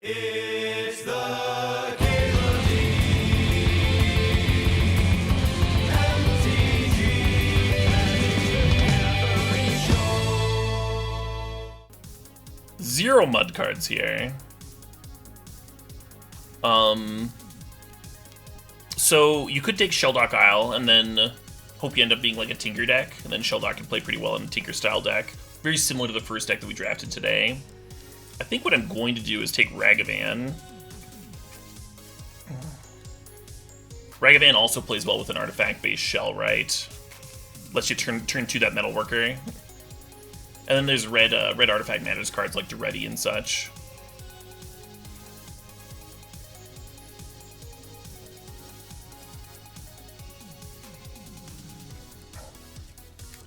It's the Zero mud cards here. So you could take Shelldock Isle and then hope you end up being like a Tinker deck, and then Shelldock can play pretty well in a Tinker style deck. Very similar to the first deck that we drafted today. I think what I'm going to do is take Ragavan. Ragavan also plays well with an artifact-based shell, right? Lets you turn to that Metalworker. And then there's red artifact matters cards like Duretti and such.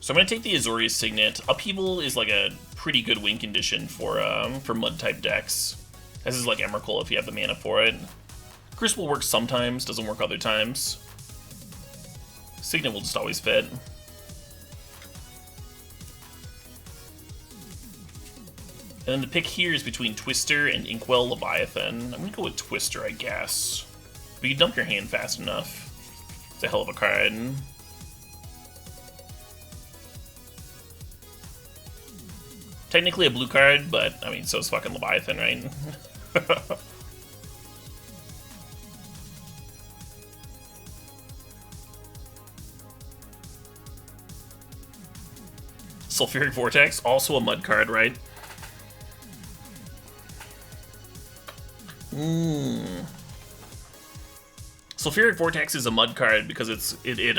So I'm going to take the Azorius Signet. Upheaval is like a pretty good win condition for mud-type decks. This is like Emrakul if you have the mana for it. Crucible works sometimes, doesn't work other times. Signet will just always fit. And then the pick here is between Twister and Inkwell Leviathan. I'm going to go with Twister, I guess. But you dump your hand fast enough. It's a hell of a card. Technically a blue card, but, I mean, so is fucking Leviathan, right? Sulfuric Vortex, also a mud card, right? Sulfuric Vortex is a mud card because it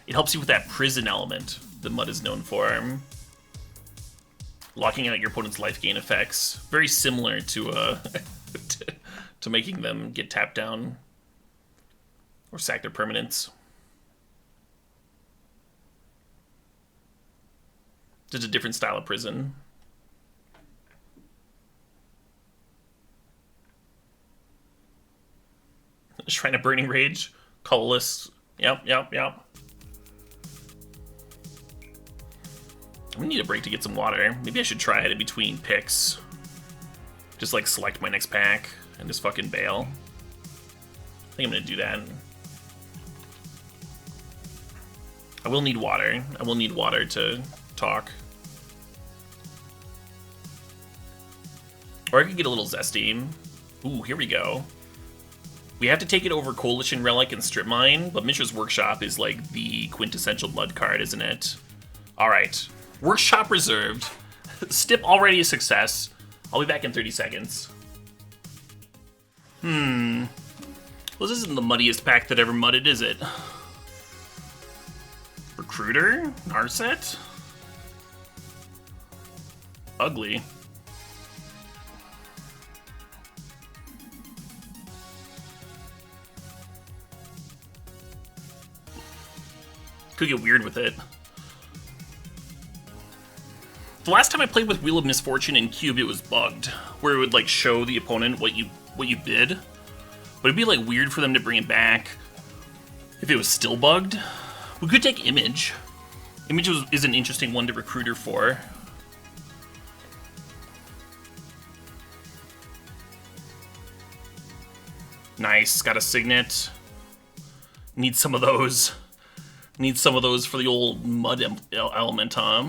helps you with that prison element that mud is known for. Locking out your opponent's life gain effects. Very similar to to making them get tapped down or sack their permanents. Just a different style of prison. Shrine of Burning Rage. Colorless. Yep. I'm gonna need a break to get some water. Maybe I should try it in between picks. Just like select my next pack and just fucking bail. I think I'm gonna do that. I will need water. I will need water to talk. Or I could get a little zesty. Ooh, here we go. We have to take it over Coalition Relic and Strip Mine, but Mishra's Workshop is like the quintessential mud card, isn't it? Alright. Workshop reserved. Stip already a success. I'll be back in 30 seconds. Well, this isn't the muddiest pack that ever mudded, is it? Recruiter? Narset? Ugly. Could get weird with it. The last time I played with Wheel of Misfortune in Cube, it was bugged, where it would like show the opponent what you bid, but it'd be like weird for them to bring it back if it was still bugged. We could take Image. Image is an interesting one to Recruiter for. Nice, got a Signet. Need some of those. Need some of those for the old mud element, huh?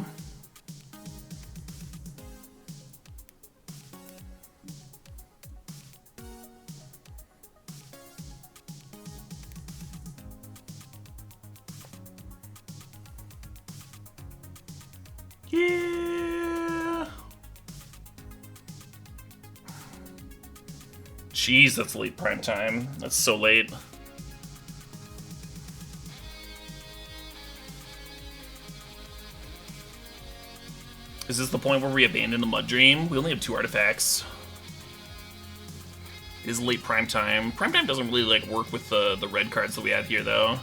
Yeah. Jeez, that's late prime time. That's so late. Is this the point where we abandon the Mud Dream? We only have 2 artifacts. It is late prime time. Prime time doesn't really like work with the red cards that we have here, though.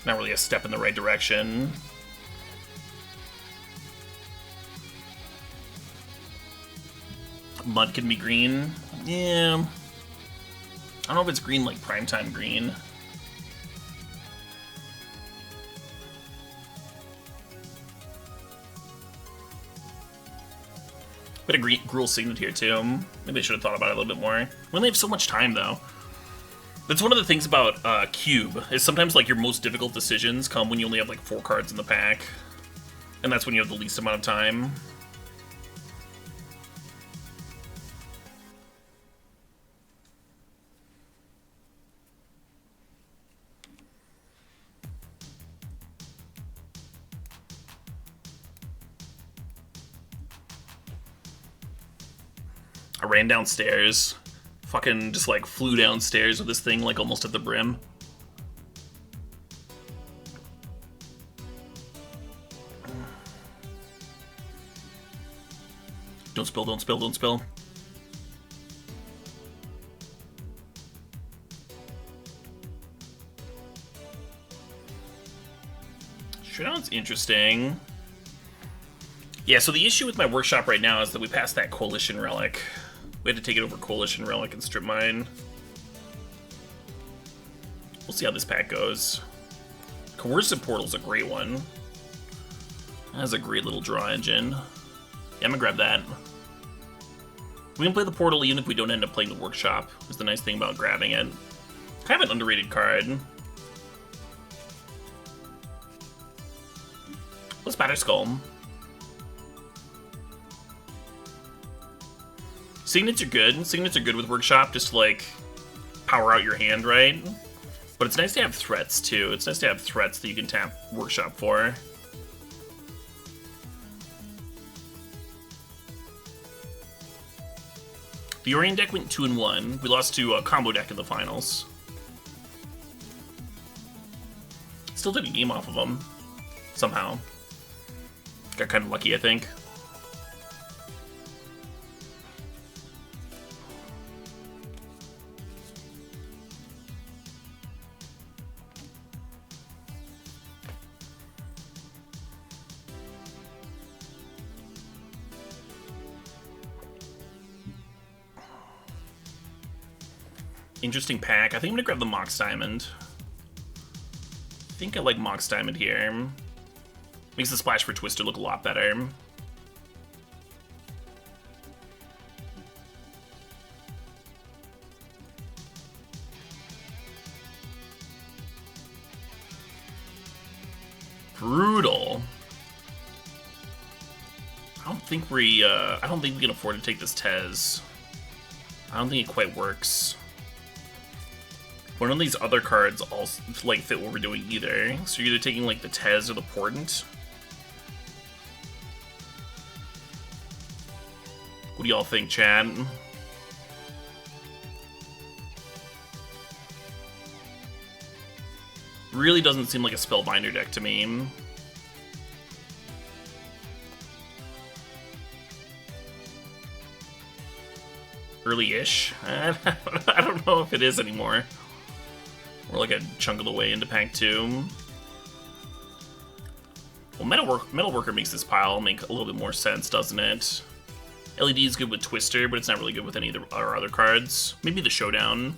Not really a step in the right direction. Mud can be green. Yeah. I don't know if it's green like primetime green. But a Gruul Signet here too. Maybe I should have thought about it a little bit more. When they have so much time though. That's one of the things about Cube, is sometimes like your most difficult decisions come when you only have like 4 cards in the pack. And that's when you have the least amount of time. I ran downstairs. Fucking just like flew downstairs with this thing like almost at the brim. Don't spill, don't spill, don't spill. Showdown's interesting. Yeah, so the issue with my workshop right now is that we passed that Coalition Relic. We had to take it over Coalition Relic and Strip Mine. We'll see how this pack goes. Coercive Portal's a great one. That's a great little draw engine. Yeah, I'm gonna grab that. We can play the Portal even if we don't end up playing the Workshop, is the nice thing about grabbing it. Kind of an underrated card. Let's Batter Skull. Signets are good. Signets are good with Workshop, just to, like, power out your hand, right? But it's nice to have threats, too. It's nice to have threats that you can tap Workshop for. The Orion deck went 2-1. We lost to a combo deck in the finals. Still did a game off of them. Somehow. Got kind of lucky, I think. Interesting pack. I think I'm gonna grab the Mox Diamond. I think I like Mox Diamond here. Makes the splash for Twister look a lot better. Brutal. I don't think we can afford to take this Tez. I don't think it quite works. One of these other cards also like fit what we're doing either. So you're either taking like the Tez or the Portent. What do y'all think, chat? Really doesn't seem like a Spellbinder deck to me. Early-ish. I don't know if it is anymore. We're like a chunk of the way into pack 2. Well, Metalworker makes this pile make a little bit more sense, doesn't it? LED is good with Twister, but it's not really good with any of our other cards. Maybe the Showdown.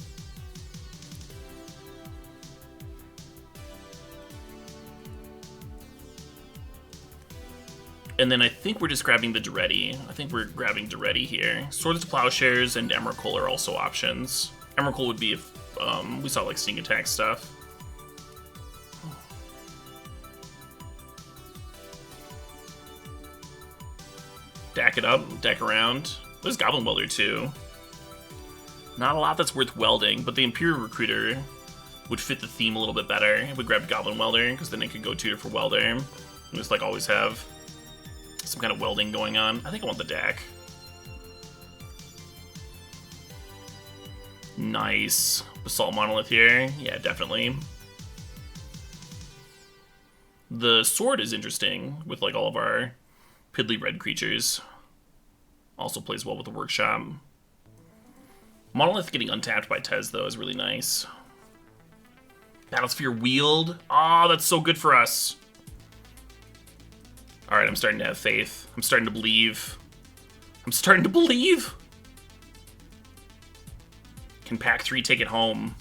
And then I think we're just grabbing the Duretti. I think we're grabbing Duretti here. Swords to Plowshares and Emrakul are also options. Emrakul would be if we saw like Sneak Attack stuff. Deck it up, deck around. There's Goblin Welder too. Not a lot that's worth welding, but the Imperial Recruiter would fit the theme a little bit better if we grabbed Goblin Welder, because then it could go tutor for Welder. And just like always have some kind of welding going on. I think I want the deck. Nice. Basalt Monolith here. Yeah, definitely. The sword is interesting with like all of our piddly red creatures. Also plays well with the Workshop. Monolith getting untapped by Tez, though, is really nice. Battlesphere Wield. Oh, that's so good for us. Alright, I'm starting to have faith. I'm starting to believe. I'm starting to believe! Can pack 3 take it home?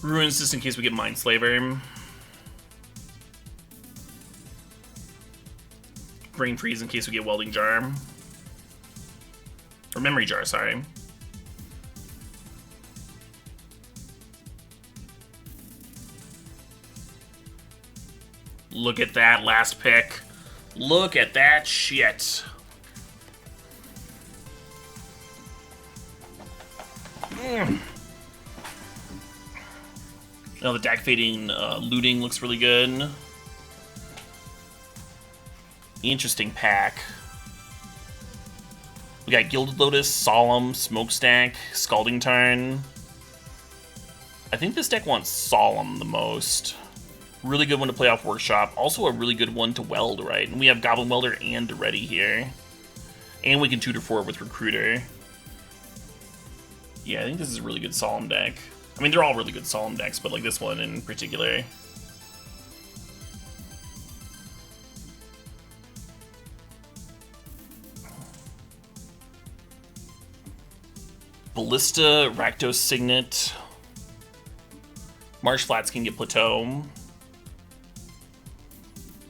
Ruins just in case we get Mindslaver. Brain Freeze in case we get Welding Jar. Or Memory Jar, sorry. Look at that last pick. Look at that shit. Now the deck fading looting looks really good. Interesting pack. We got Gilded Lotus, Solemn, Smokestack, Scalding Tarn. I think this deck wants Solemn the most. Really good one to play off Workshop. Also a really good one to weld, right? And we have Goblin Welder and Ready here. And we can tutor forward with Recruiter. Yeah, I think this is a really good Solemn deck. I mean, they're all really good Solemn decks, but like this one in particular. Ballista, Rakdos Signet. Marsh Flats can get Plateau.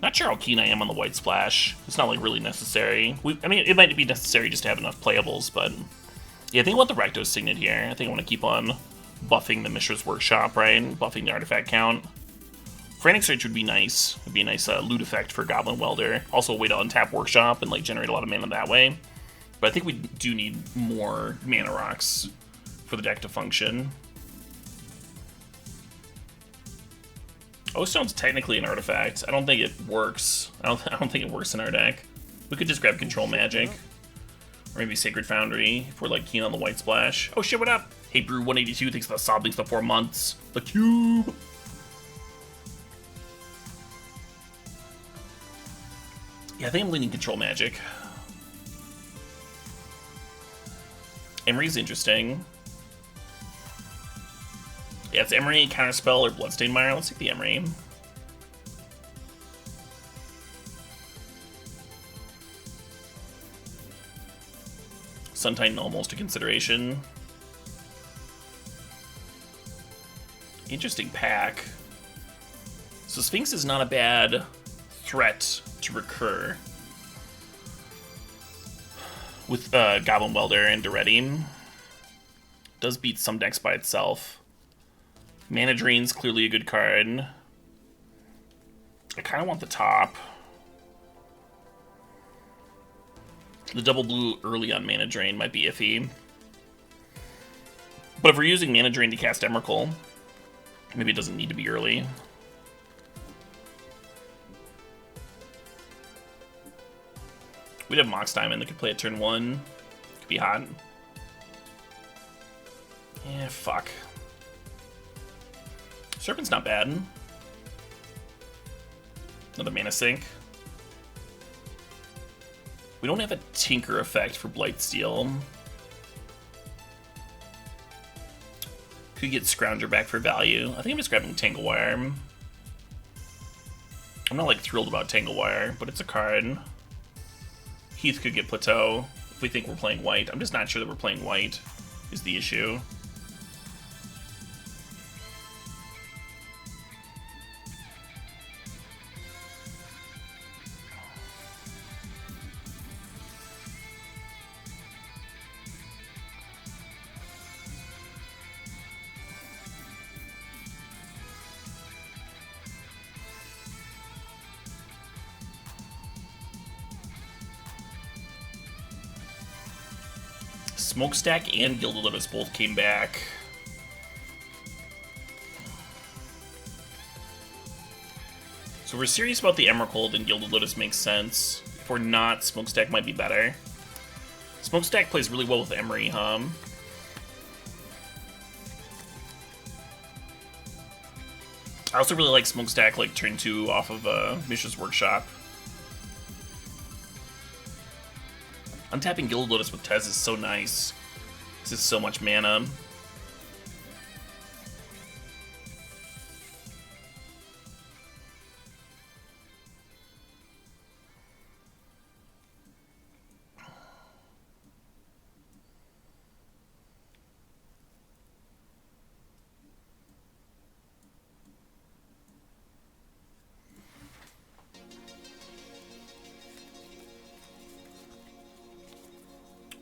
Not sure how keen I am on the White Splash. It's not like really necessary. I mean, it might be necessary just to have enough playables, but yeah, I think I want the Rakdos Signet here. I think I want to keep on buffing the Mishra's Workshop, right? And buffing the artifact count. Frantic Search would be nice. It'd be a nice loot effect for Goblin Welder. Also a way to untap Workshop and like generate a lot of mana that way. But I think we do need more mana rocks for the deck to function. O-Stone's technically an artifact. I don't think it works. I don't think it works in our deck. We could just grab Control Magic. Or maybe Sacred Foundry if we're like keen on the White Splash. Oh shit, what up? Hey Brew182, thanks for the sub, thanks for the 4 months. The Cube! Yeah, I think I'm leaning Control Magic. Emery's interesting. Yeah, it's Emery, Counterspell, or Bloodstained Mire. Let's take the Emery. Sun Titan almost a consideration. Interesting pack. So Sphinx is not a bad threat to recur with Goblin Welder and Duretti. Does beat some decks by itself. Mana Drain's clearly a good card. I kind of want the top. The double blue early on Mana Drain might be iffy. But if we're using Mana Drain to cast Emrakul, maybe it doesn't need to be early. We'd have Mox Diamond that could play at turn 1. Could be hot. Yeah, fuck. Serpent's not bad. Another mana sink. We don't have a Tinker effect for Blightsteel. Could get Scrounger back for value. I think I'm just grabbing Tanglewire. I'm not like thrilled about Tanglewire, but it's a card. Heath could get Plateau if we think we're playing white. I'm just not sure that we're playing white is the issue. Smokestack and Gilded Lotus both came back. So if we're serious about the Emrakul, then Gilded Lotus makes sense. If we're not, Smokestack might be better. Smokestack plays really well with Emery, huh? I also really like Smokestack like turn 2 off of Mishra's Workshop. Untapping Gilded Lotus with Tez is so nice. This is so much mana.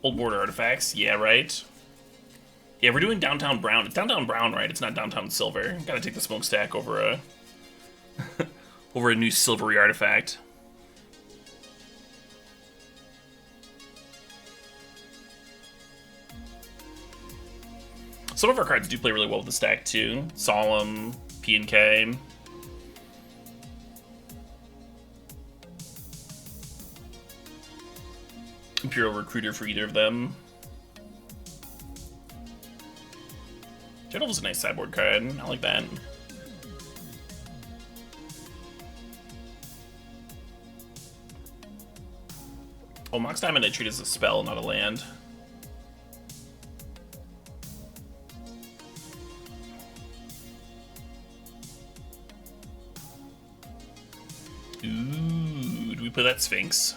Old border artifacts, yeah, right? Yeah, we're doing Downtown Brown. It's Downtown Brown, right? It's not Downtown Silver. Gotta take the smokestack over a over a new silvery artifact. Some of our cards do play really well with the stack too. Solemn, P and K. Imperial Recruiter for either of them. General's a nice sideboard card. I like that. Oh, Mox Diamond I treat as a spell, not a land. Ooh, do we play that Sphinx?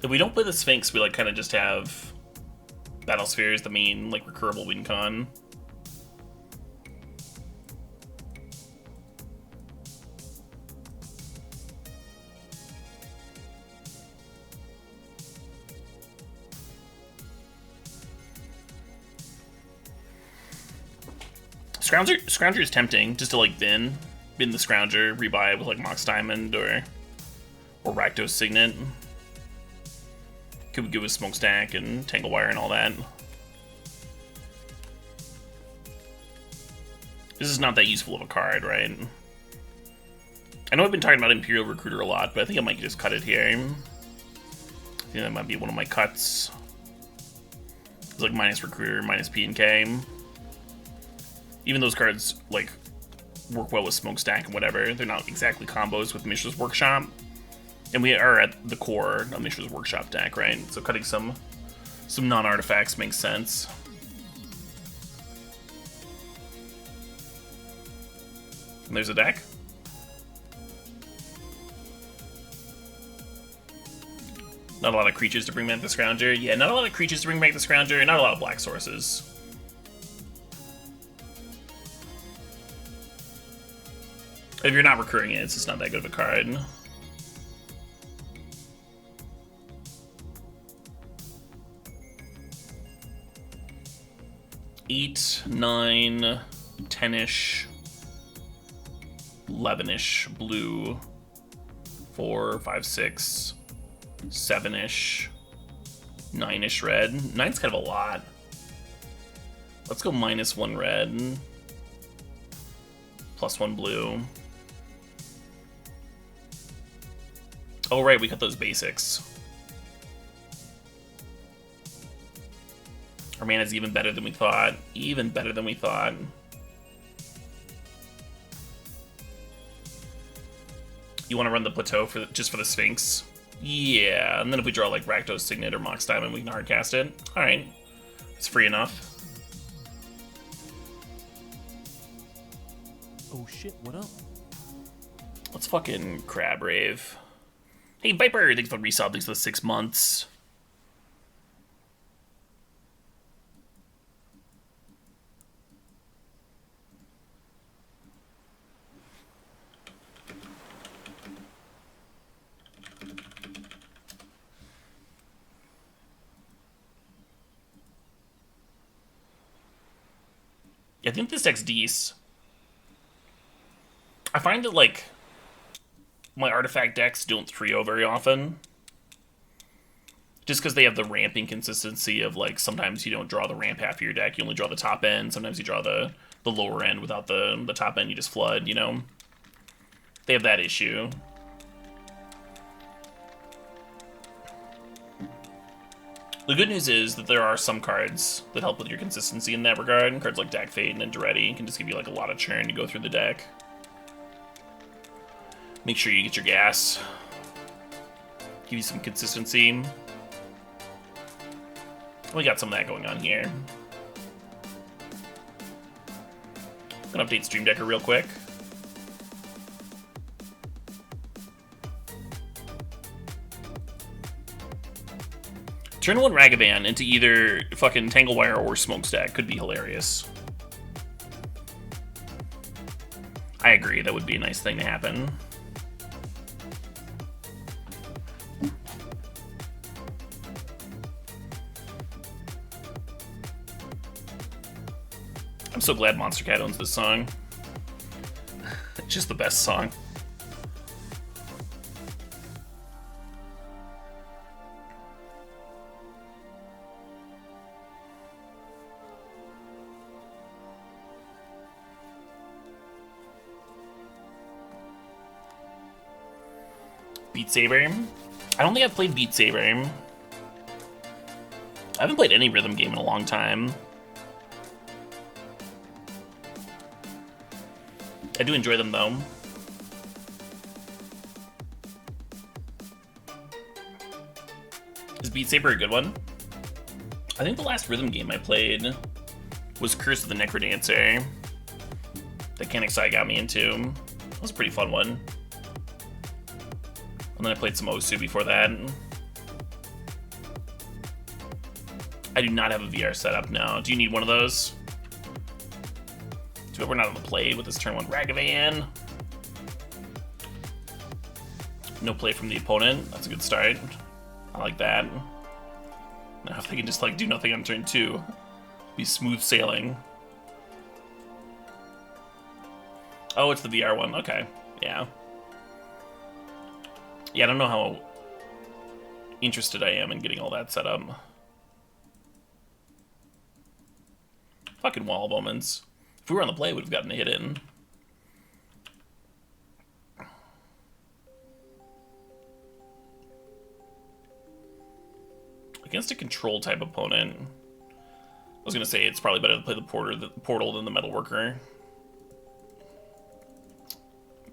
If we don't play the Sphinx, we like kind of just have Battle Sphere as the main like recurable win con. Scrounger is tempting just to like bin the Scrounger, rebuy it with like Mox Diamond or Rakdos Signet. Could we go with Smokestack and Tangle Wire and all that? This is not that useful of a card, right? I know I've been talking about Imperial Recruiter a lot, but I think I might just cut it here. I think that might be one of my cuts. It's like minus Recruiter, minus P and K. Even those cards like work well with Smokestack and whatever. They're not exactly combos with Mishra's Workshop. And we are at the core of Mishra's Workshop deck, right? So cutting some non-artifacts makes sense. And there's a deck. Not a lot of creatures to bring back the Scrounger. Yeah, not a lot of creatures to bring back the Scrounger, and not a lot of black sources. If you're not recurring it, it's just not that good of a card. Eight, 9, 10-ish, 11-ish blue, 4, 5, 6, 7-ish, 9-ish red. 9's kind of a lot. Let's go -1 red, +1 blue. Oh right, we cut those basics. Our mana's even better than we thought. Even better than we thought. You want to run the Plateau just for the Sphinx? Yeah, and then if we draw like Rakdos Signet or Mox Diamond, we can hardcast it. Alright. It's free enough. Oh shit, what up? Let's fucking Crab Rave. Hey Viper, thanks for the resub, thanks for the 6 months. I think this deck's decent. I find that, like, my artifact decks don't 3-0 very often. Just because they have the ramp inconsistency of, like, sometimes you don't draw the ramp half of your deck, you only draw the top end. Sometimes you draw the lower end without the top end, you just flood, you know? They have that issue. The good news is that there are some cards that help with your consistency in that regard. Cards like Dak Fade and Duretti can just give you like a lot of churn to go through the deck. Make sure you get your gas. Give you some consistency. We got some of that going on here. I'm gonna update Stream Decker real quick. Turn 1 Ragavan into either fucking Tanglewire or Smokestack could be hilarious. I agree, that would be a nice thing to happen. I'm so glad Monster Cat owns this song. It's just the best song. Beat Saber. I don't think I've played Beat Saber. I haven't played any rhythm game in a long time. I do enjoy them though. Is Beat Saber a good one? I think the last rhythm game I played was Curse of the Necrodancer. That Kanexai got me into. That was a pretty fun one. And then I played some Osu before that. I do not have a VR setup now. Do you need one of those? Too bad we're not on the play with this turn 1 Ragavan. No play from the opponent. That's a good start. I like that. Now if they can just like do nothing on turn 2, be smooth sailing. Oh, it's the VR one. Okay. Yeah. Yeah, I don't know how interested I am in getting all that set up. Fucking Wall of Omens. If we were on the play, we would have gotten a hit in. Against a control type opponent, I was gonna say it's probably better to play the portal than the Metalworker.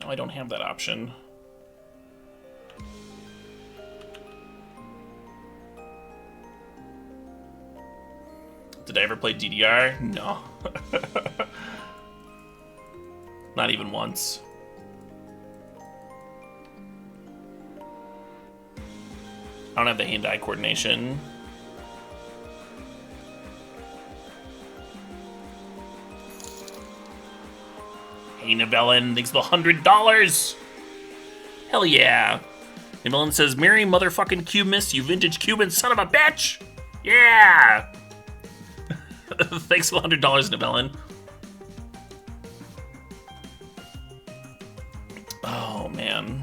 No, I don't have that option. Did I ever play DDR? No. Not even once. I don't have the hand-eye coordination. Hey, Nivellen, thanks for the $100! Hell yeah! Nivellen says, Merry motherfucking Cubimus, you vintage Cuban son of a bitch! Yeah! Thanks for the $100, Nivellen. Oh, man.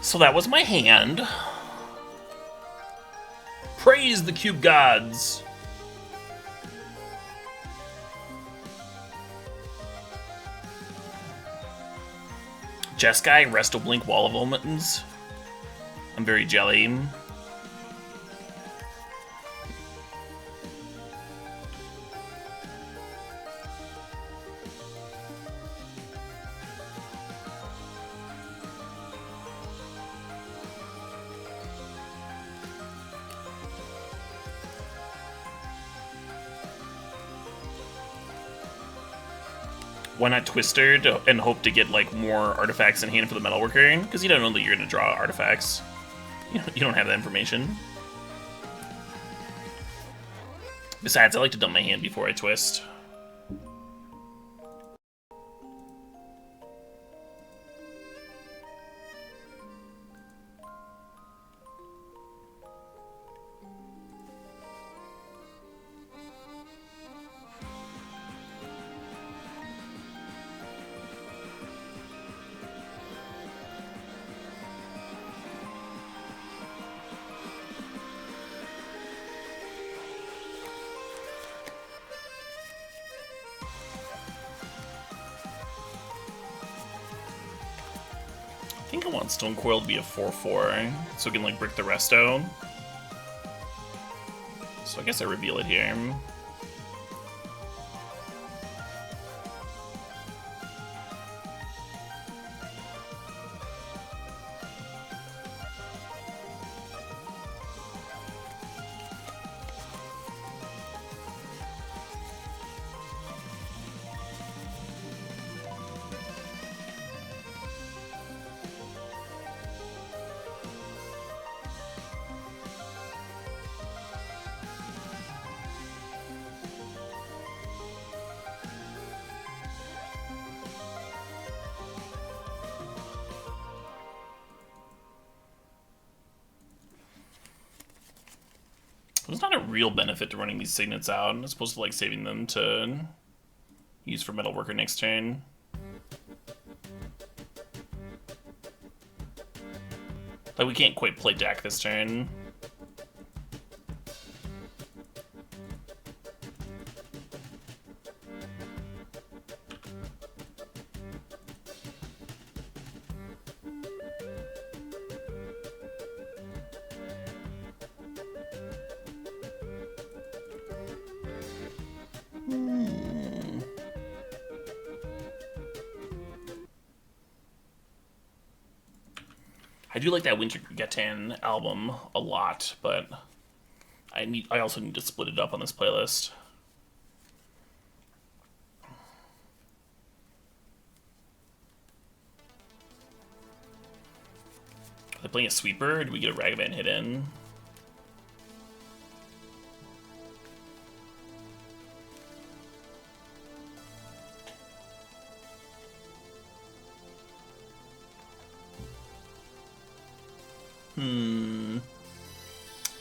So that was my hand. Praise the cube gods. Jeskai, Resto Blink, Wall of Omens. I'm very jelly. Why not Twister and hope to get like more artifacts in hand for the Metalworker? Because you don't know that you're going to draw artifacts. You don't have that information. Besides, I like to dump my hand before I twist. I think I want Stone Coil to be a 4/4, so we can like brick the resto. So I guess I reveal it here. There's not a real benefit to running these signets out. I'm supposed to like saving them to use for Metalworker next turn. Like we can't quite play Dak this turn. I do like that Winter Gatan album a lot, but I also need to split it up on this playlist. Are they playing a sweeper, or do we get a Ragavan hit in?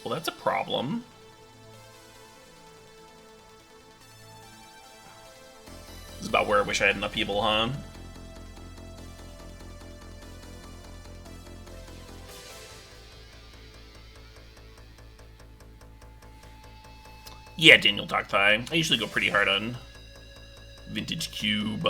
Well, that's a problem. This is about where I wish I had an upheaval, huh? Yeah, Daniel Toktai. I usually go pretty hard on Vintage Cube.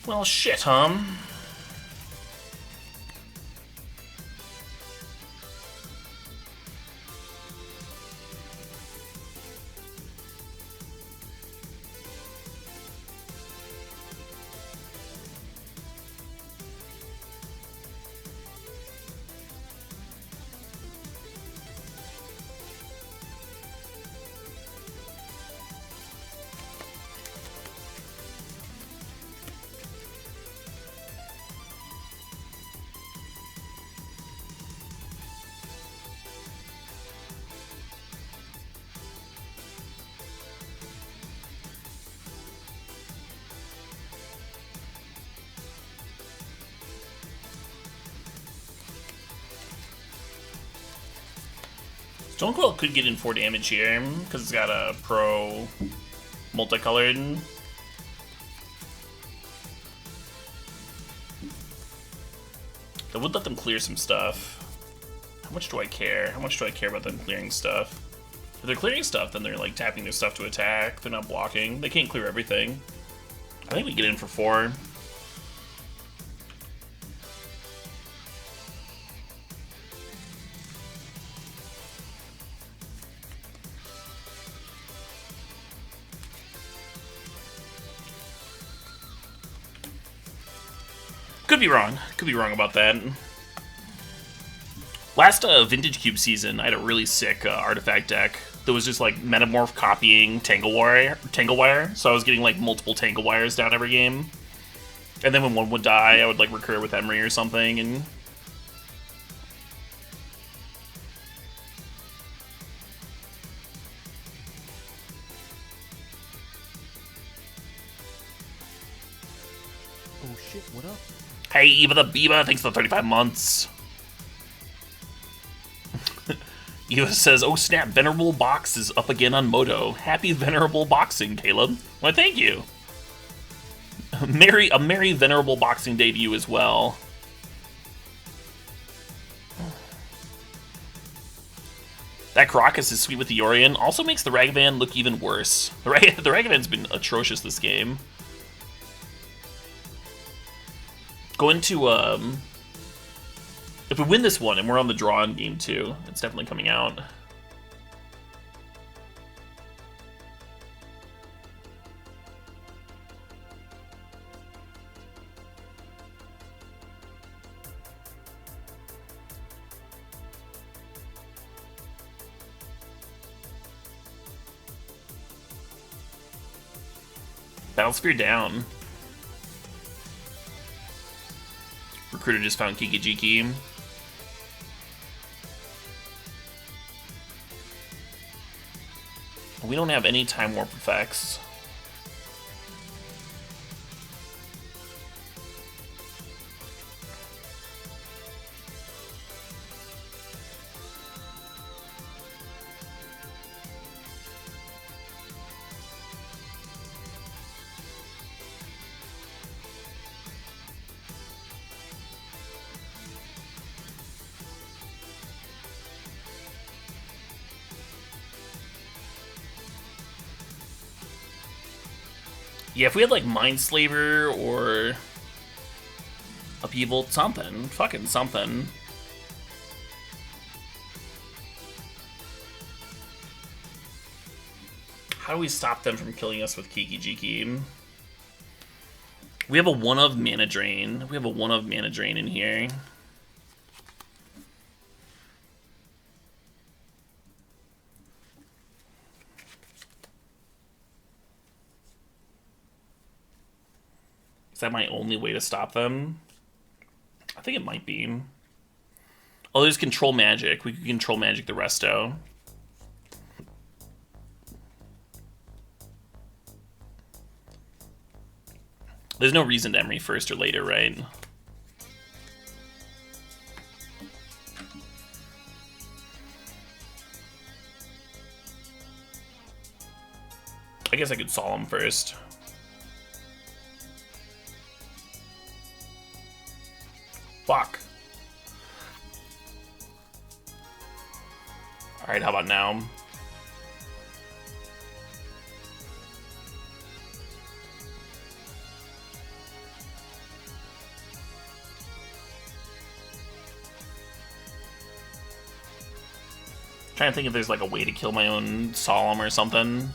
Well, shit, Stonecoil could get in 4 damage here, because it's got a pro multicolored. That would let them clear some stuff. How much do I care? How much do I care about them clearing stuff? If they're clearing stuff, then they're like tapping their stuff to attack. They're not blocking. They can't clear everything. I think we get in for 4. Could be wrong. Could be wrong about that. Last Vintage Cube season, I had a really sick artifact deck that was just like Metamorph copying Tangle Wire. So I was getting like multiple Tangle Wires down every game. And then when one would die, I would like recur with Emery or something, and Oh shit, what up? hey, Eva the Biba, thanks for the 35 months. Eva says, oh snap, Venerable Box is up again on Moto. Happy Venerable Boxing, Caleb. Why, thank you. A merry Venerable Boxing Day to you as well. That Caracas is sweet with the Yorion. Also makes the Ragavan look even worse. The Ragavan's been atrocious this game. Going to, if we win this one and we're on the draw in game 2, it's definitely coming out. Battlesphere down. Recruiter just found Kikijiki. We don't have any time warp effects. Yeah, if we had like Mindslaver or Upheaval, something. Fucking something. How do we stop them from killing us with Kikijiki? We have a 1-of mana drain. We have a 1-of mana drain in here. Is that my only way to stop them? I think it might be. Oh, there's control magic. We could control magic the resto. There's no reason to Emery first or later, right? I guess I could Solemn first. Fuck. Alright, how about now? Trying to think if there's like a way to kill my own Solemn or something.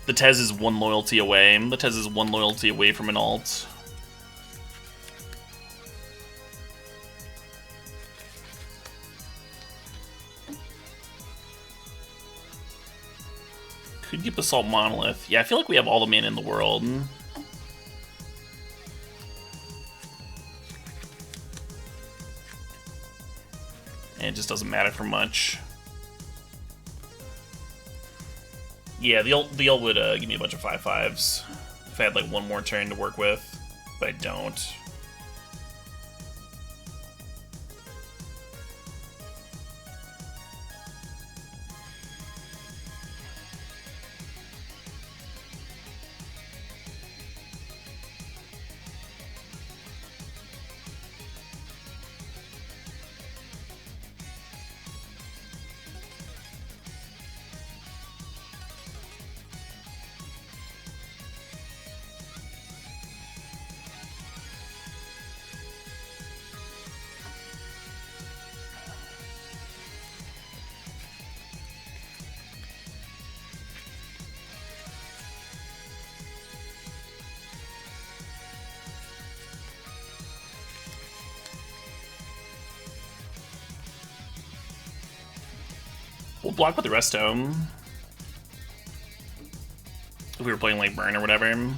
The Tez is 1 loyalty away. The Tez is 1 loyalty away from an alt. Could get Basalt Monolith. Yeah, I feel like we have all the mana in the world. And it just doesn't matter for much. Yeah, the ult would give me a bunch of 5/5s if I had like 1 more turn to work with, but I don't. We'll block with the resto. If we were playing like Burn or whatever.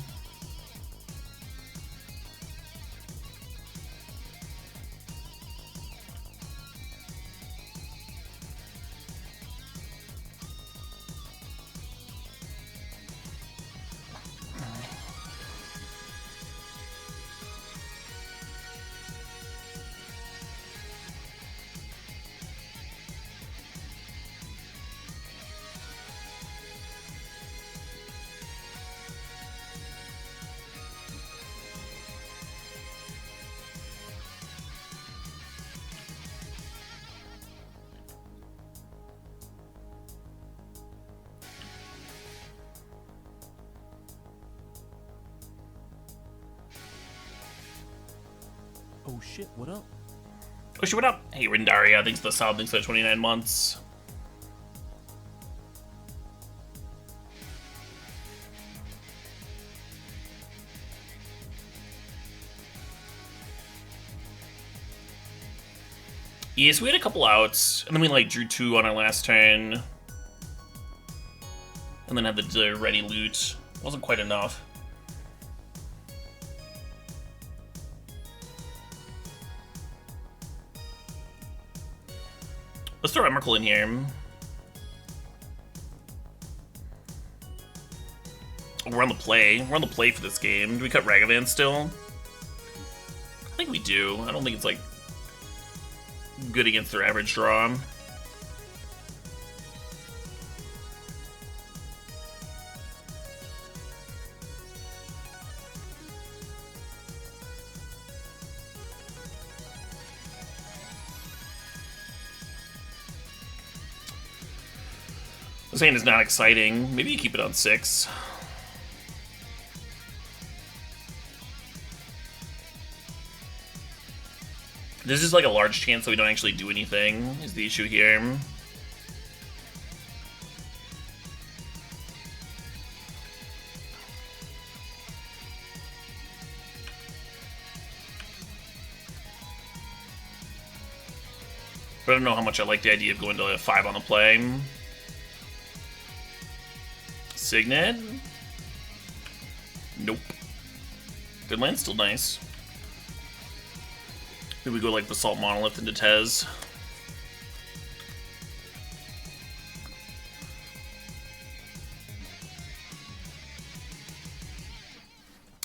Oh shit, what up? Oh shit, what up? Hey, Rendaria, thanks for the sub, thanks for the 29 months. Yeah, so we had a couple outs, and then we like drew 2 on our last turn. And then had the ready loot. Wasn't quite enough. Let's throw Emrakul in here. We're on the play. We're on the play for this game. Do we cut Ragavan still? I think we do. I don't think it's like good against their average draw. This hand is not exciting. Maybe you keep it on 6. There's just like a large chance that we don't actually do anything, is the issue here. But I don't know how much I like the idea of going to 5 on the play. Signet? Nope. Good land's still nice. Maybe we go like Basalt Monolith into Tez.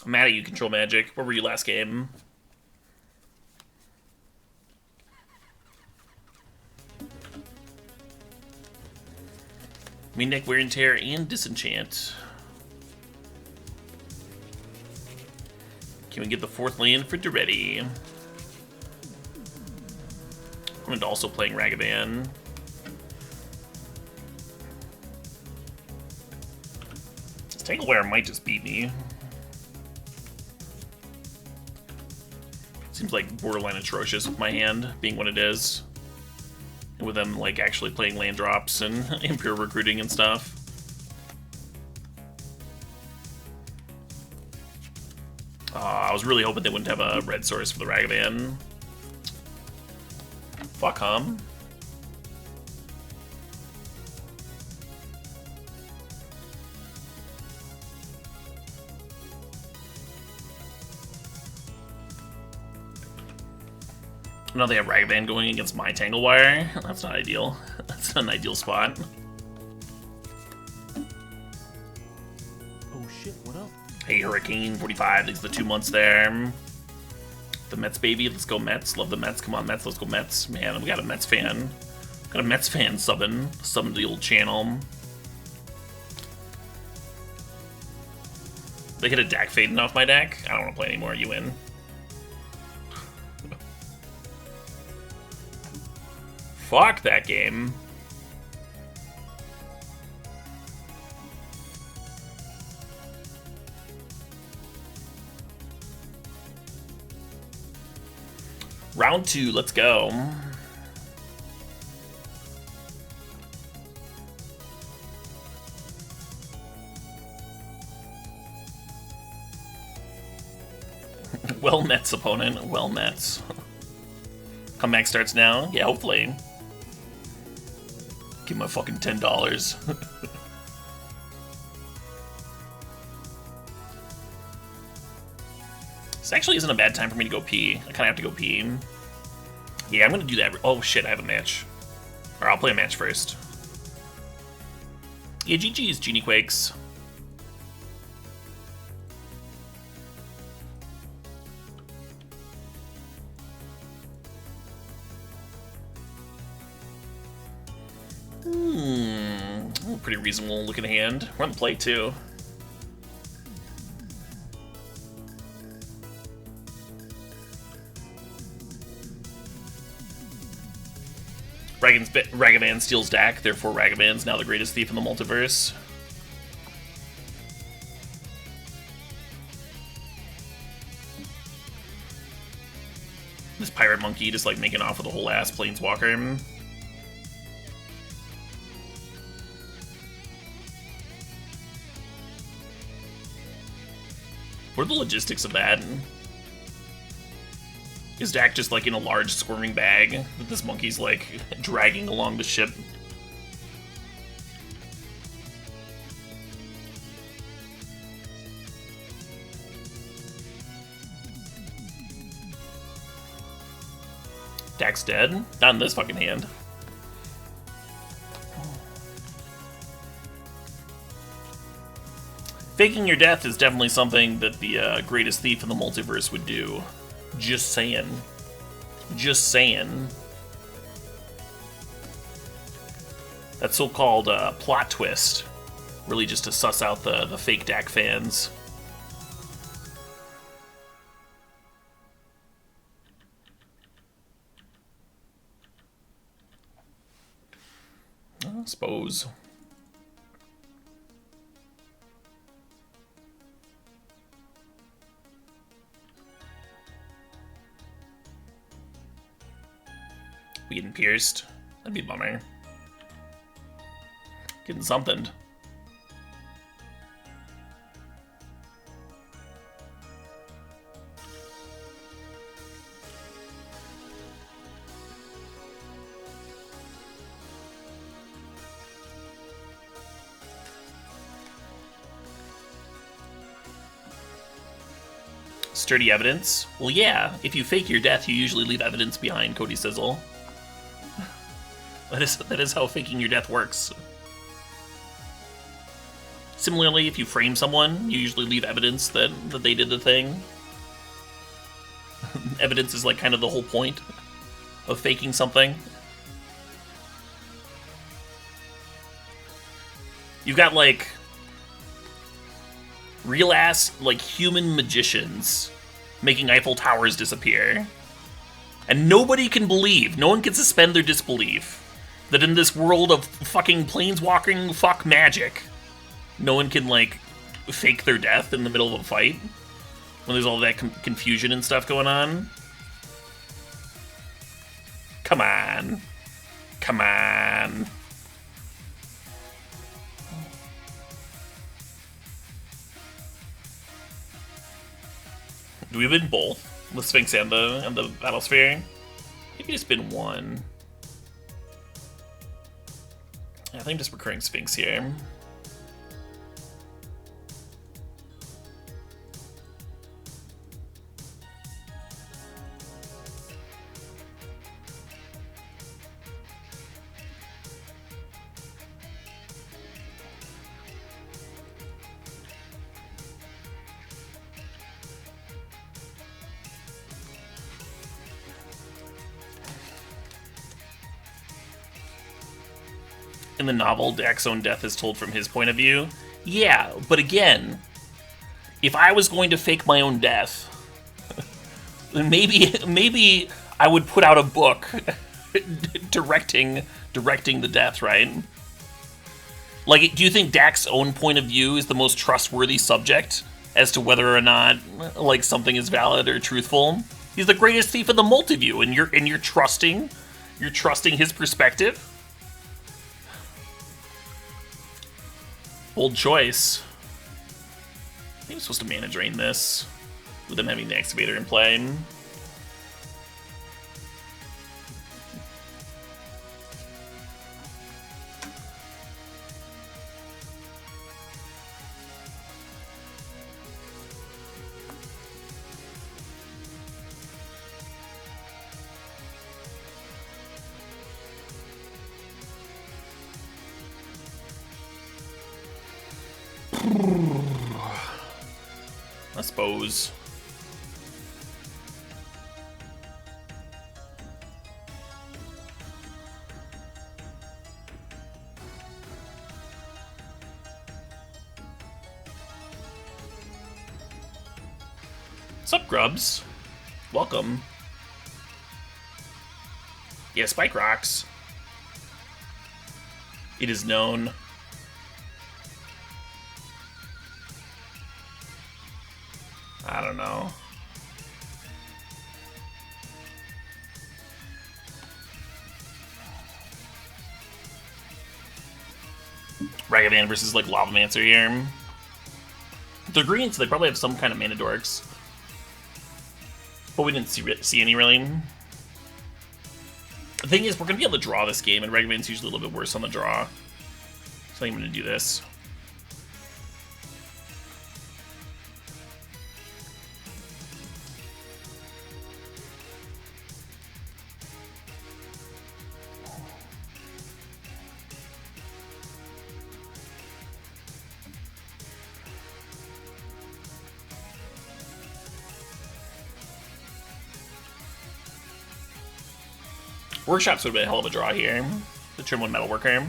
I'm mad at you, Control Magic. Where were you last game? Main deck Wear and Tear and Disenchant. Can we get the 4th land for Duretti? I'm also playing Ragavan. This Tangleware might just beat me. Seems like borderline atrocious with my hand being what it is. And with them like actually playing land drops and impure recruiting and stuff. I was really hoping they wouldn't have a red source for the Ragavan. Fuck hum. Now they have Ragavan going against my Tanglewire. That's not ideal. That's not an ideal spot. Oh shit, what up? Hey, Hurricane 45, thanks for the 2 months there. The Mets, baby. Let's go Mets. Love the Mets. Come on, Mets. Let's go Mets. Man, we got a Mets fan. Got a Mets fan subbing to the old channel. They hit a Dak Faden off my deck. I don't want to play anymore. You win. Fuck that game. Round 2, let's go. Well, Mets opponent. Well, Mets. Comeback starts now. Yeah, hopefully. Give my fucking $10. This actually isn't a bad time for me to go pee. I kind of have to go pee. Yeah, I'm going to do that. Oh shit, I have a match. Or I'll play a match first. Yeah, GG's, Genie Quakes. Pretty reasonable looking hand. We're on the play too. Ragavan steals Dak, therefore Ragavan's now the greatest thief in the multiverse. This pirate monkey just like making off with a whole ass planeswalker. What are the logistics of that? Is Dak just like in a large squirming bag that this monkey's like dragging along the ship? Dak's dead? Not in this fucking hand. Faking your death is definitely something that the greatest thief in the multiverse would do. Just saying. Just saying. That so-called plot twist. Really just to suss out the fake Dak fans. I suppose. We getting pierced? That'd be a bummer. Getting something. Sturdy evidence? Well, yeah. If you fake your death, you usually leave evidence behind, Cody Sizzle. That is how faking your death works. Similarly, if you frame someone, you usually leave evidence that they did the thing. Evidence is like kind of the whole point of faking something. You've got like real-ass, like, human magicians making Eiffel Towers disappear. And nobody can believe, no one can suspend their disbelief that in this world of fucking planeswalking fuck magic, no one can, like, fake their death in the middle of a fight when there's all that confusion and stuff going on. Come on. Come on. Do we win both? The Sphinx and the Battlesphere? Maybe just been one. I think just recurring Sphinx here. In the novel, Dak's own death is told from his point of view. Yeah, but again, if I was going to fake my own death, maybe I would put out a book directing the death, right? Like, do you think Dak's own point of view is the most trustworthy subject as to whether or not, like, something is valid or truthful? He's the greatest thief in the multiview, and you're trusting his perspective? Bold choice. I think I'm supposed to mana drain this with them having the excavator in play. I suppose. What's up, Grubs? Welcome. Yeah, Spike rocks. It is known. I don't know. Ragavan versus like Lavamancer here. They're green, so they probably have some kind of mana dorks. But we didn't see any really. The thing is, we're going to be able to draw this game, and Ragavan's usually a little bit worse on the draw. So I think I'm going to do this. Workshops would have been a hell of a draw here. The turn 1 Metalworker.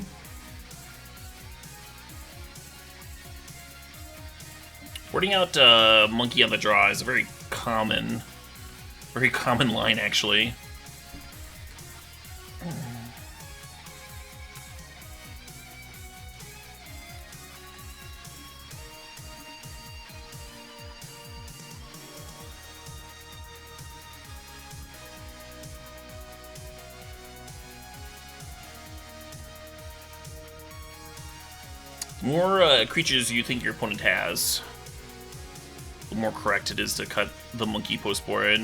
Wording out Monkey on the draw is a very common line, actually. More creatures you think your opponent has, the more correct it is to cut the monkey post-board.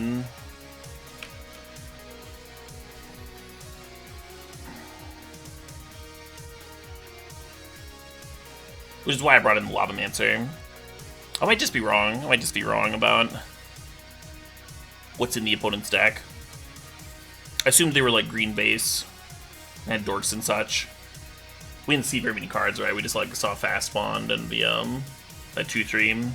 Which is why I brought in the Lavamancer. I might just be wrong. I might just be wrong about what's in the opponent's deck. I assumed they were like green base and had dorks and such. We didn't see very many cards, right? We just like saw Fast Bond and the that 2/3.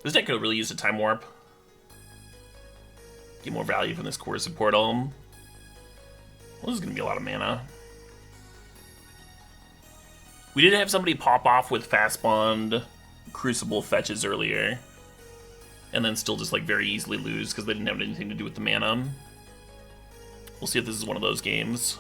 This deck could really use a Time Warp. Get more value from this Coercive Portal. Well, this is going to be a lot of mana. We did have somebody pop off with Fast Bond Crucible fetches earlier. And then still just like very easily lose because they didn't have anything to do with the mana. We'll see if this is one of those games.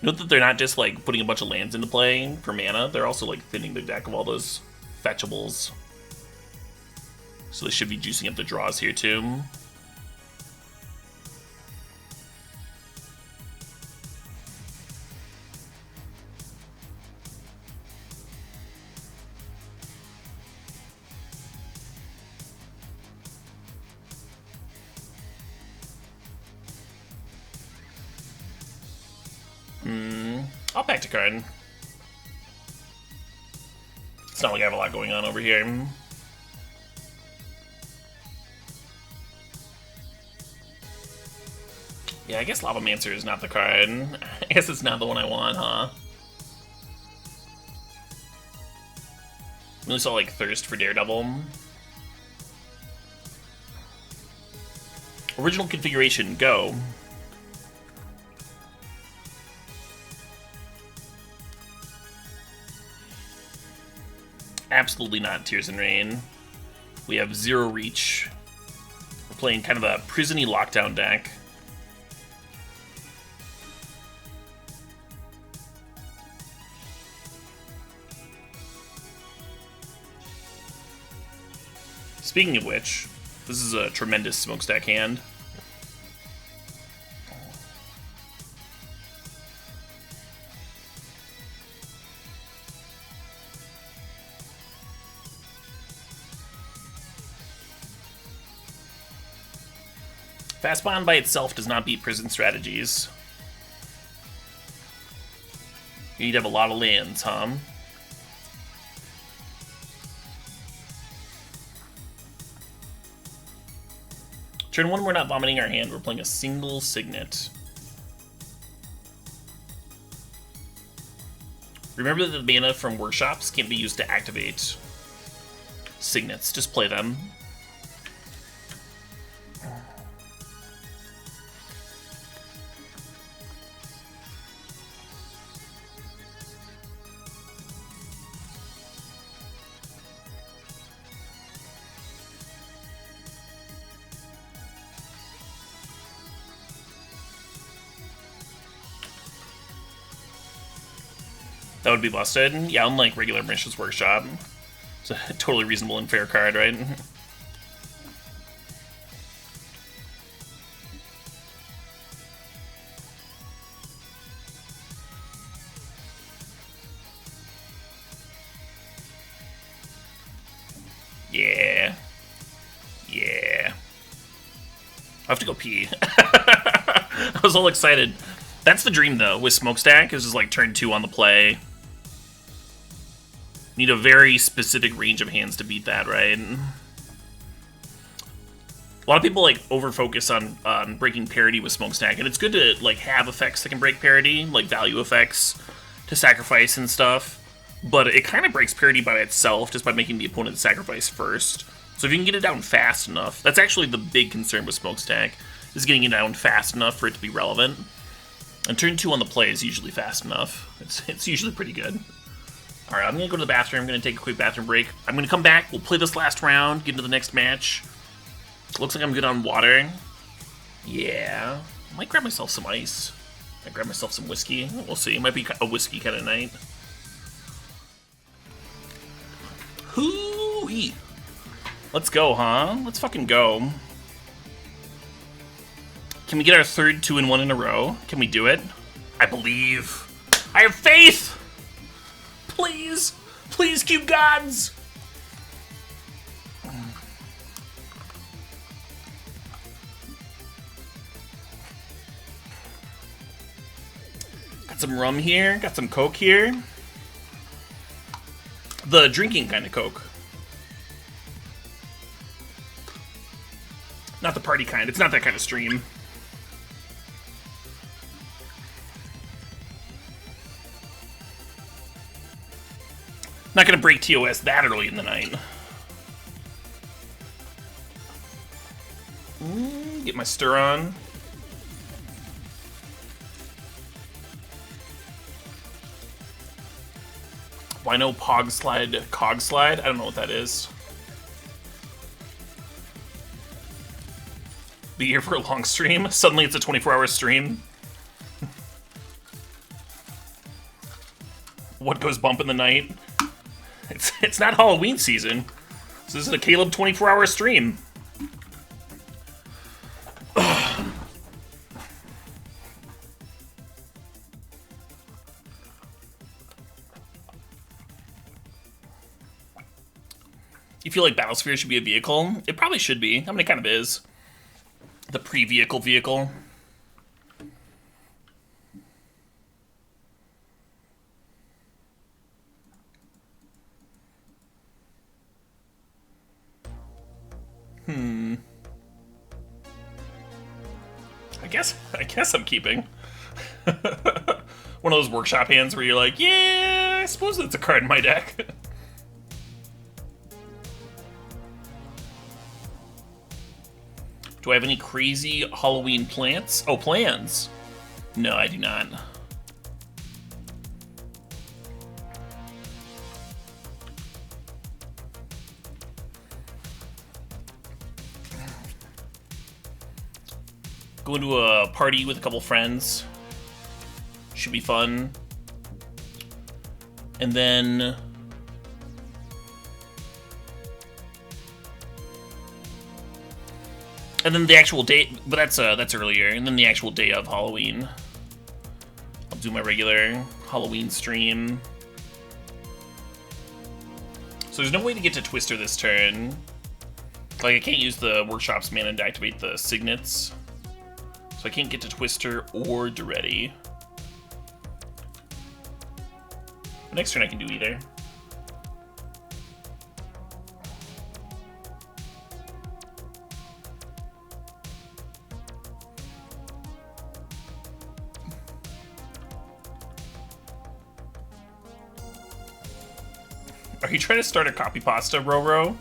Note that they're not just like putting a bunch of lands into play for mana, they're also like thinning the deck of all those fetchables. So they should be juicing up the draws here too. I'll pack a card. It's not like I have a lot going on over here. Yeah, I guess Lavamancer is not the card. I guess it's not the one I want, huh? We only saw like Thirst for Daredevil. Original configuration, go. Absolutely not Tears in Rain. We have 0 reach. We're playing kind of a prison-y lockdown deck. Speaking of which, this is a tremendous smokestack hand. Fast Bond by itself does not beat prison strategies. You need to have a lot of lands, huh? Turn 1, we're not vomiting our hand, we're playing a single Signet. Remember that the mana from workshops can't be used to activate Signets, just play them. That would be busted. Yeah, unlike regular Mishra's Workshop. It's a totally reasonable and fair card, right? Yeah. Yeah. I have to go pee. I was all excited. That's the dream, though, with Smokestack, is just like turn 2 on the play. Need a very specific range of hands to beat that, right? A lot of people like over-focus on breaking parity with Smokestack, and it's good to like have effects that can break parity, like value effects to sacrifice and stuff. But it kind of breaks parity by itself just by making the opponent sacrifice first. So if you can get it down fast enough, that's actually the big concern with Smokestack, is getting it down fast enough for it to be relevant. And turn 2 on the play is usually fast enough. It's usually pretty good. Alright, I'm going to go to the bathroom. I'm going to take a quick bathroom break. I'm going to come back. We'll play this last round, get into the next match. Looks like I'm good on water. Yeah. I might grab myself some ice. I grab myself some whiskey. We'll see. It might be a whiskey kind of night. Hoo-wee. Let's go, huh? Let's fucking go. Can we get our third 2-in-1 in a row? Can we do it? I believe. I have faith! Please! Please, cube gods! Got some rum here, got some Coke here. The drinking kind of Coke. Not the party kind, it's not that kind of stream. Not gonna break TOS that early in the night. Get my stir on. Why no Pog Slide, Cog Slide? I don't know what that is. Be here for a long stream. Suddenly it's a 24-hour stream. What goes bump in the night? It's not Halloween season. So this is a Caleb 24-hour stream. You feel like Battlesphere should be a vehicle? It probably should be. I mean, it kind of is. The pre-vehicle vehicle. I guess I'm keeping. One of those workshop hands where you're like, yeah, I suppose that's a card in my deck. Do I have any crazy Halloween plants? Oh, plans. No, I do not. Going to a party with a couple friends. Should be fun. And then... the actual day, but that's earlier. And then the actual day of Halloween. I'll do my regular Halloween stream. So there's no way to get to Twister this turn. Like, I can't use the Workshop's mana to activate the Signets. So I can't get to Twister or Duretti. Next turn I can do either. Are you trying to start a copy pasta, Roro?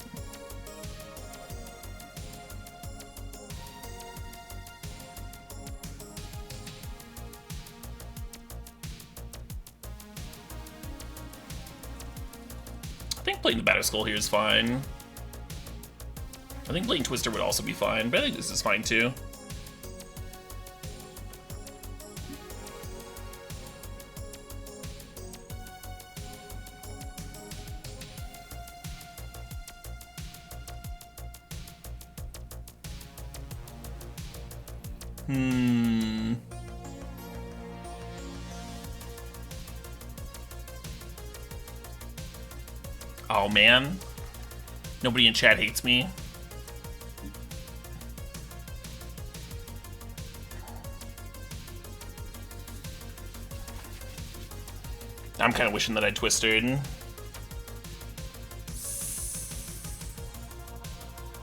I think playing the Batterskull here is fine. I think playing Twister would also be fine, but I think this is fine too. Oh man. Nobody in chat hates me. I'm kind of wishing that I twisted.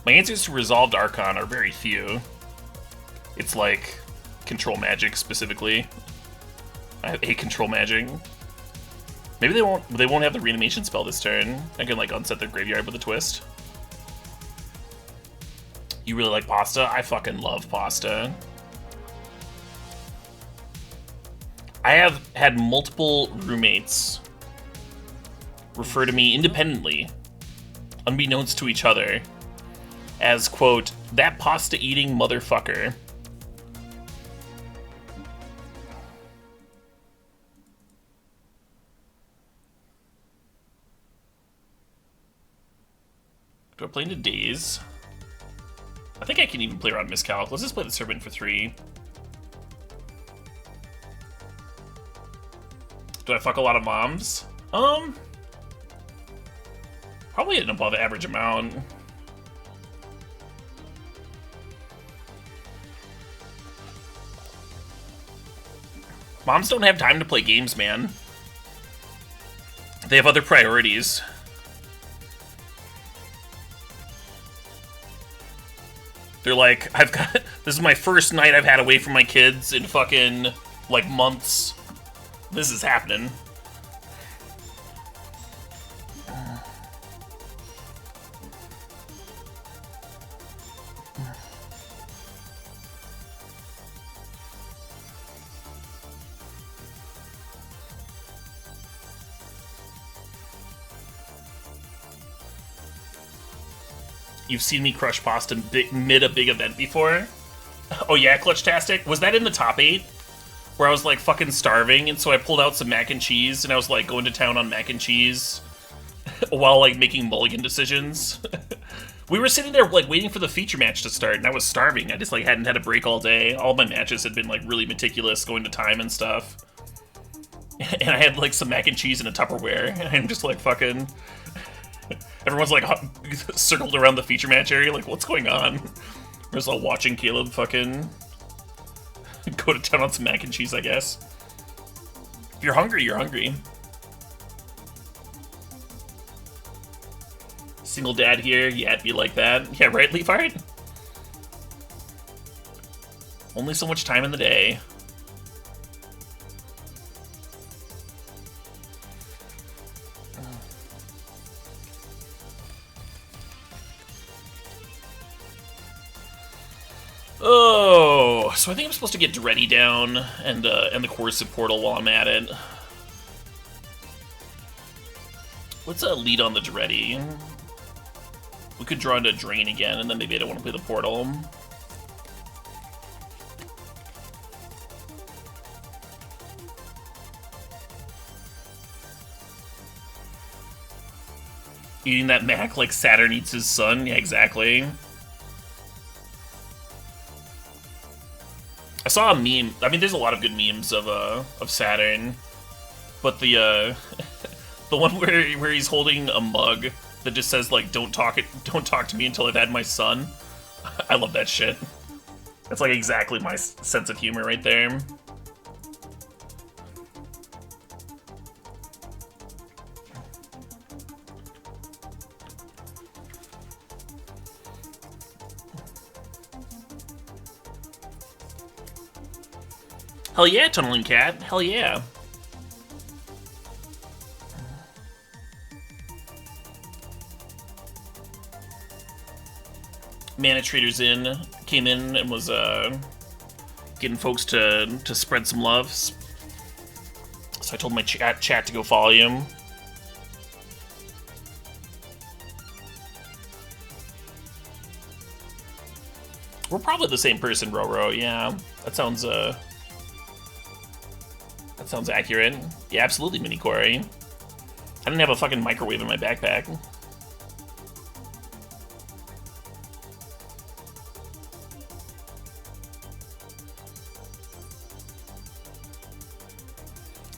My answers to Resolved Archon are very few. It's like control magic specifically. I hate control magic. Maybe they won't have the reanimation spell this turn. I can like unset their graveyard with a twist. You really like pasta? I fucking love pasta. I have had multiple roommates refer to me independently, unbeknownst to each other, as, quote, that pasta-eating motherfucker. Do I play into Daze? I think I can even play around Miscalc. Let's just play the Serpent for 3. Do I fuck a lot of moms? Probably an above average amount. Moms don't have time to play games, man. They have other priorities. They're like, this is my first night I've had away from my kids in fucking, like, months. This is happening. You've seen me crush pasta mid a big event before? Oh yeah, Clutch-tastic? Was that in the top 8? Where I was like fucking starving, and so I pulled out some mac and cheese, and I was like going to town on mac and cheese while like making mulligan decisions. We were sitting there like waiting for the feature match to start, and I was starving. I just like hadn't had a break all day. All my matches had been like really meticulous, going to time and stuff. And I had like some mac and cheese in a Tupperware, and I'm just like fucking... Everyone's like circled around the feature match area, like what's going on? We're just all watching Caleb fucking go to town on some mac and cheese, I guess. If you're hungry, you're hungry. Single dad here, yeah, it'd be like that. Yeah, right, Leafheart? Only so much time in the day. Oh, so I think I'm supposed to get Dreddy down and the Corrosive Portal while I'm at it. Let's lead on the Dreddy. We could draw into Drain again, and then maybe I don't want to play the Portal. Eating that Mac like Saturn eats his son? Yeah, exactly. I saw a meme. I mean, there's a lot of good memes of Saturn, but the the one where he's holding a mug that just says like don't talk to me until I've had my son. I love that shit. That's like exactly my sense of humor right there. Hell yeah, Tunneling Cat. Hell yeah. Mana Trader's came in and was getting folks to spread some love. So I told my chat to go follow him. We're probably the same person, Roro. Yeah, that sounds accurate. Yeah, absolutely, Mini Quarry. I didn't have a fucking microwave in my backpack.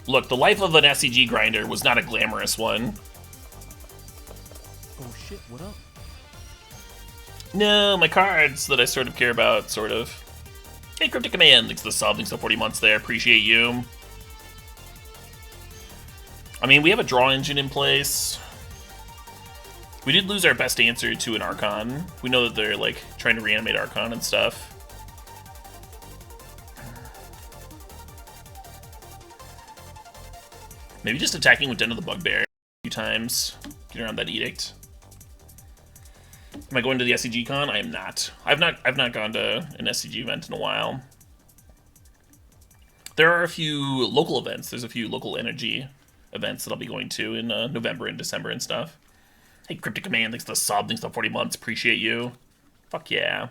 Look, the life of an SCG grinder was not a glamorous one. Oh shit, what up? No, my cards that I sort of care about, sort of. Hey, Cryptic Command, thanks for the sub, thanks for 40 months there, appreciate you. I mean, we have a draw engine in place. We did lose our best answer to an Archon. We know that they're, like, trying to reanimate Archon and stuff. Maybe just attacking with Den of the Bugbear a few times. Get around that edict. Am I going to the SCG con? I am not. I've not gone to an SCG event in a while. There are a few local events. There's a few local energy events that I'll be going to in November and December and stuff. Hey, Cryptic Command, thanks for the sub, thanks for 40 months, appreciate you. Fuck yeah.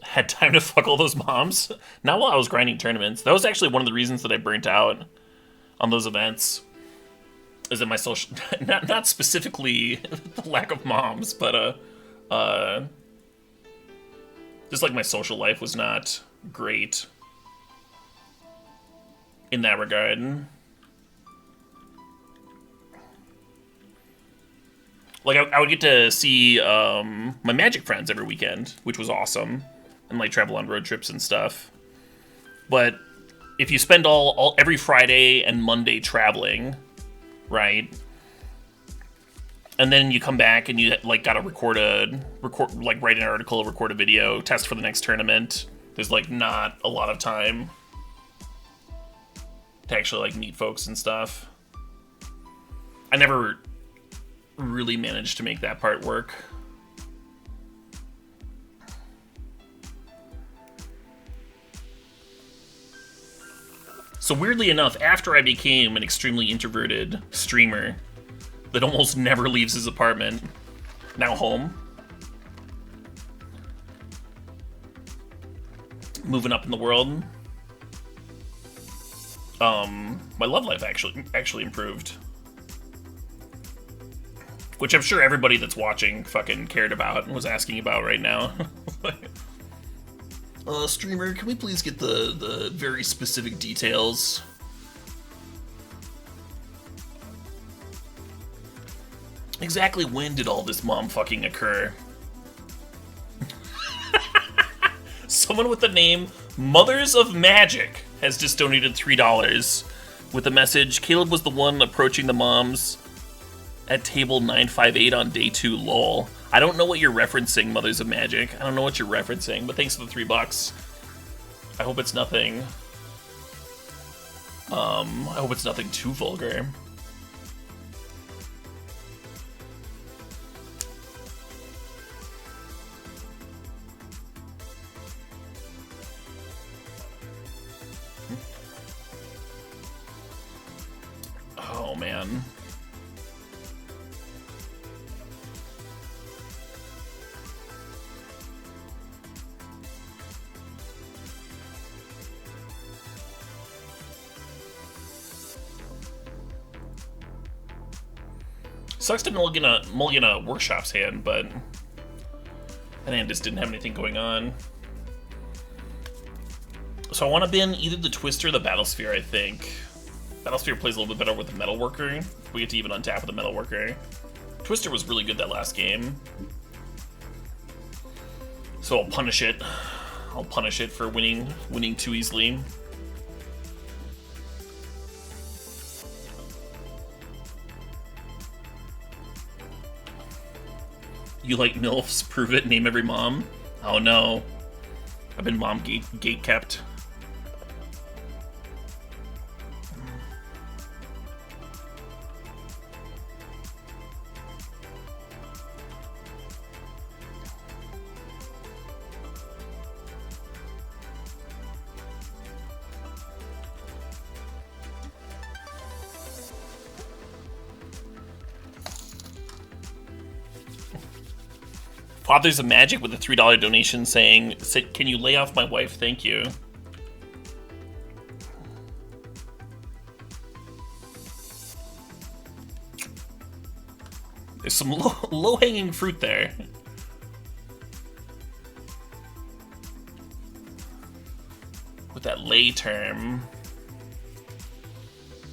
Had time to fuck all those moms? Not while I was grinding tournaments. That was actually one of the reasons that I burnt out on those events. Is that my social... not specifically the lack of moms, but just like my social life was not great in that regard. Like, I would get to see my Magic friends every weekend, which was awesome, and like travel on road trips and stuff. But if you spend every Friday and Monday traveling, right, and then you come back and you like gotta like write an article, record a video, test for the next tournament, there's like not a lot of time to actually like meet folks and stuff. I never really managed to make that part work. So weirdly enough, after I became an extremely introverted streamer that almost never leaves his apartment, now home, moving up in the world, my love life actually improved. Which I'm sure everybody that's watching fucking cared about and was asking about right now. Streamer, can we please get the very specific details? Exactly when did all this mom fucking occur? Someone with the name Mothers of Magic has just donated $3 with the message, Caleb was the one approaching the moms at table 958 on day 2, lol. I don't know what you're referencing, Mothers of Magic. I don't know what you're referencing, but thanks for the $3. I hope it's nothing... I hope it's nothing too vulgar. Oh, man. Sucks to mulligan a workshop's hand, but that hand just didn't have anything going on. So I want to bin either the Twister or the Battlesphere, I think. Battlesphere plays a little bit better with the Metalworker. We get to even untap with the Metalworker. Twister was really good that last game. So I'll punish it. I'll punish it for winning too easily. You like MILFs? Prove it, name every mom? Oh no. I've been mom gate kept. Fathers of Magic with a $3 donation saying, can you lay off my wife? Thank you. There's some low-hanging fruit there. With that lay term.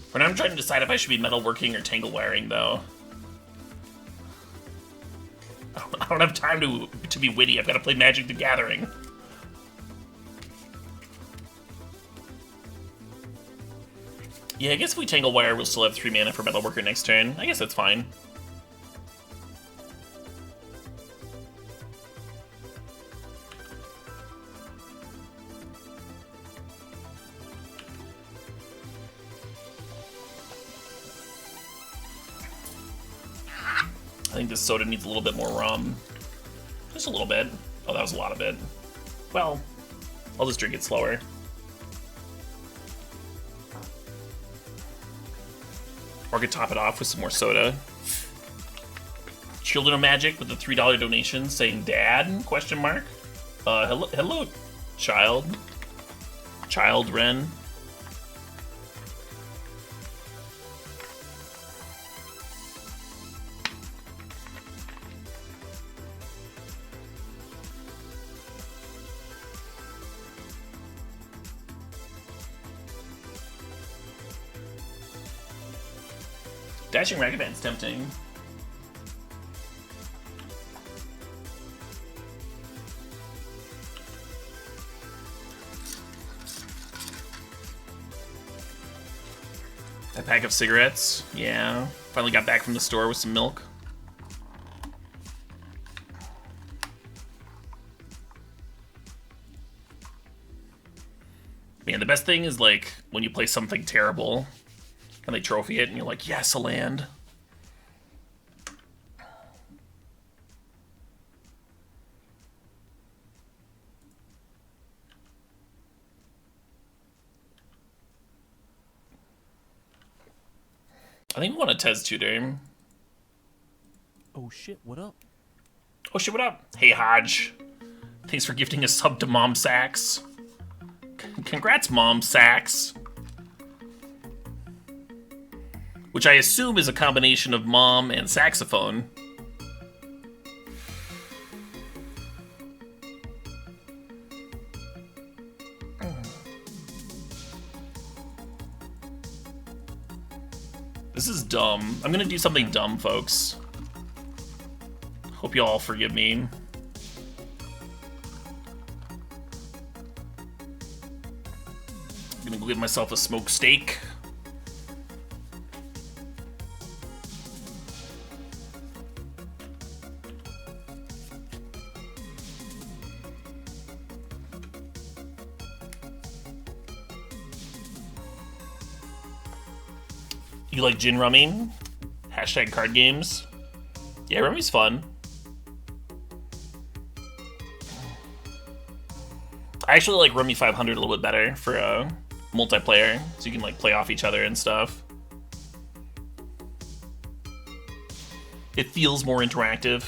For now, I'm trying to decide if I should be metalworking or tangle wiring, though. I don't have time to be witty. I've got to play Magic the Gathering. Yeah, I guess if we tangle wire, we'll still have 3 mana for metalworker next turn. I guess that's fine. I think this soda needs a little bit more rum. Just a little bit. Oh, that was a lot of it. Well, I'll just drink it slower. Or I could top it off with some more soda. Children of Magic with the $3 donation saying "Dad?" question mark. Hello, child. Child Ren. Dashing Ragavant's tempting. A pack of cigarettes. Yeah. Finally got back from the store with some milk. Man, the best thing is like when you play something terrible and they trophy it and you're like, yes, a land. I think we want a Tez tutor. Oh shit, what up? Oh shit, what up? Hey, Hodge. Thanks for gifting a sub to Mom Sax. Congrats, Mom Sax. Which I assume is a combination of mom and saxophone. This is dumb. I'm gonna do something dumb, folks. Hope you all forgive me. I'm gonna go get myself a smoked steak. You like gin rummy? Hashtag card games. Yeah, rummy's fun. I actually like Rummy 500 a little bit better for multiplayer, so you can like play off each other and stuff. It feels more interactive.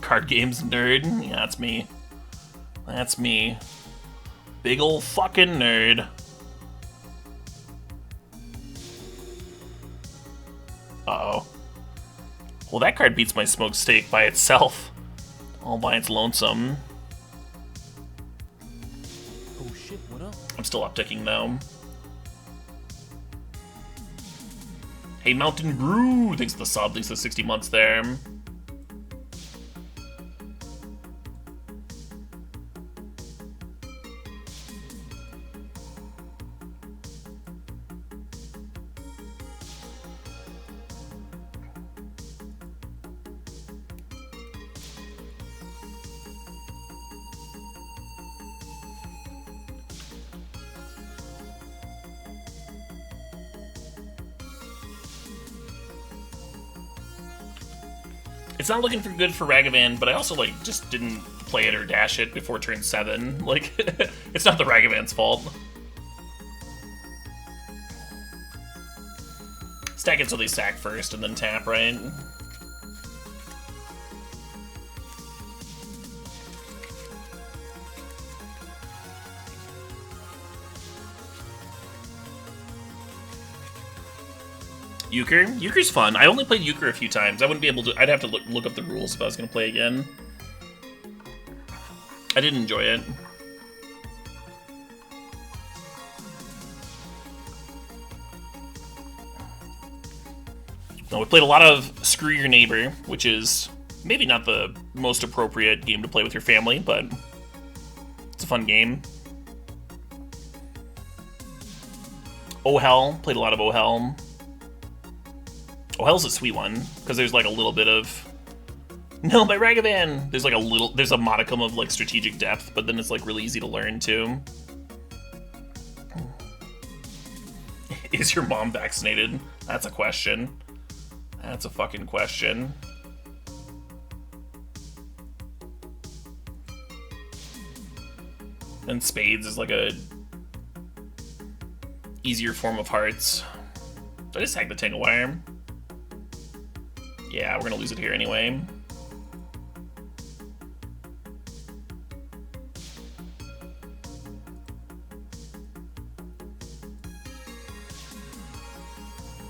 Card games nerd? Yeah, that's me. That's me. Big ol' fucking nerd. Uh-oh. Well, that card beats my smoked steak by itself. All by its lonesome. Oh shit, what up? I'm still upticking though. Hey, Mountain Brew! Thanks for the sub, thanks for the 60 months there. It's not looking good for Ragavan, but I also like just didn't play it or dash it before turn 7. Like, it's not the Ragavan's fault. Stack it so they sack first and then tap, right? Euchre? Euchre's fun. I only played Euchre a few times. I wouldn't be able to... I'd have to look up the rules if I was going to play again. I did enjoy it. No, we played a lot of Screw Your Neighbor, which is maybe not the most appropriate game to play with your family, but it's a fun game. Oh Hell, played a lot of Oh Hell. Oh Hell's a sweet one, because there's like a little bit of... No, my Ragavan! There's like a little... There's a modicum of like strategic depth, but then it's like really easy to learn too. Is your mom vaccinated? That's a question. That's a fucking question. And Spades is like a easier form of hearts. Did I just hack the Tangle Wire? Yeah, we're gonna lose it here anyway.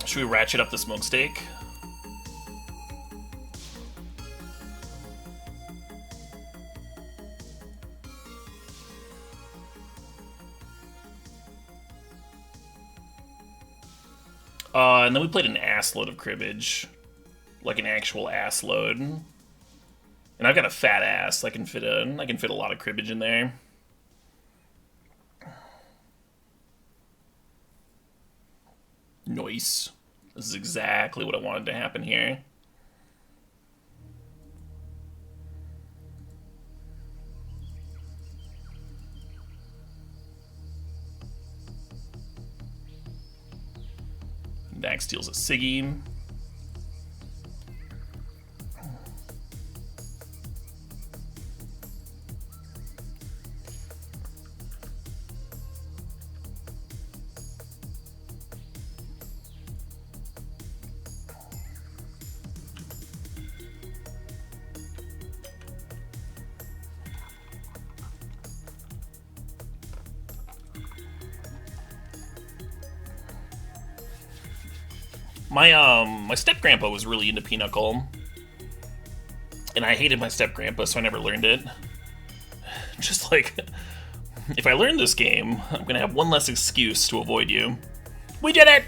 Should we ratchet up the smokestack? And then we played an ass load of cribbage. Like an actual ass load. And I've got a fat ass. I can fit a lot of cribbage in there. Nice. This is exactly what I wanted to happen here. Dax steals a Siggy. My step-grandpa was really into Pinochle. And I hated my step-grandpa, so I never learned it. Just like, if I learn this game, I'm gonna have one less excuse to avoid you. We did it!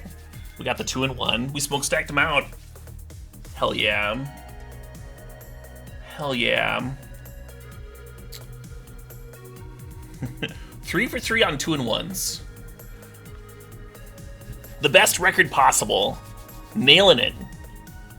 We got the 2-in-1. We smokestacked them out. Hell yeah. Hell yeah. 3 for 3 on 2-in-1s. The best record possible. Nailing it.